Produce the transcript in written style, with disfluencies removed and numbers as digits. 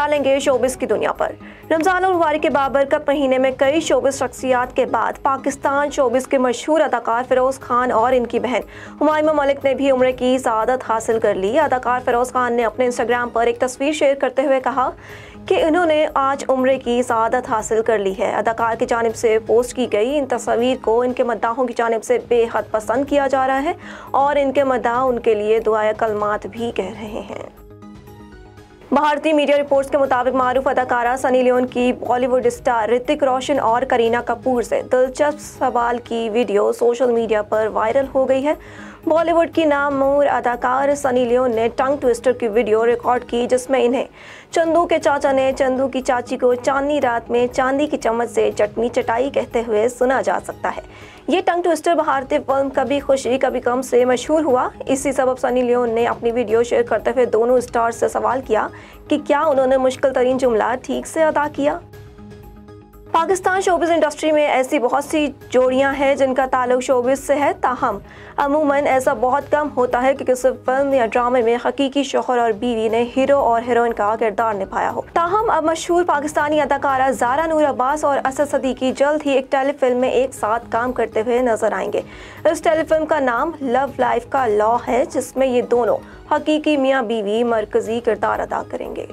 डालेंगे शोबिस की दुनिया पर। रमजान और मुबारक के बाबरकत महीने में कई शोबिस शख्सियात के बाद पाकिस्तान शोबिस के मशहूर अदाकार फिरोज खान और इनकी बहन हुमायूमा मलिक ने भी उम्र की सआदत हासिल कर ली। अदाकार फिरोज खान ने अपने इंस्टाग्राम पर एक तस्वीर शेयर करते हुए कहा कि उन्होंने आज उम्र की सआदत हासिल कर ली है। अदाकार की जानिब से पोस्ट की गई इन तस्वीर को इनके मद्दाहों की जानिब से बेहद पसंद किया जा रहा है और इनके मद्दाह उनके लिए दुआए कलमात भी कह रहे हैं। भारतीय मीडिया रिपोर्ट्स के मुताबिक मारूफ अदाकारा सनी लियोन की बॉलीवुड स्टार ऋतिक रोशन और करीना कपूर से दिलचस्प सवाल की वीडियो सोशल मीडिया पर वायरल हो गई है। बॉलीवुड की नामूर अदाकार सनी लियोन ने टंग ट्विस्टर की वीडियो रिकॉर्ड की, जिसमें इन्हें चंदू के चाचा ने चंदू की चाची को चांदनी रात में चांदी की चम्मच से चटनी चटाई कहते हुए सुना जा सकता है। ये टंग ट्विस्टर भारतीय फिल्म कभी खुशी कभी गम से मशहूर हुआ। इसी सबब सनी लियोन ने अपनी वीडियो शेयर करते हुए दोनों स्टार्स से सवाल किया कि क्या उन्होंने मुश्किल तरीन जुमला ठीक से अदा किया। पाकिस्तान शोबिस इंडस्ट्री में ऐसी बहुत सी जोड़ियां हैं जिनका ताल्लुक शोबिस से है, ताहम अमूमन ऐसा बहुत कम होता है कि किसी फिल्म या ड्रामे में हकीकी शौहर और बीवी ने हीरो और हीरोइन का किरदार निभाया हो। ताहम अब मशहूर पाकिस्तानी अदाकारा ज़ारा नूर अब्बास और असद सदीकी जल्द ही एक टेलीफिल्म में एक साथ काम करते हुए नजर आएंगे। इस टेलीफिल्म का नाम लव लाइफ का लॉ है, जिसमें ये दोनों हकीकी मियाँ बीवी मरकजी किरदार अदा करेंगे।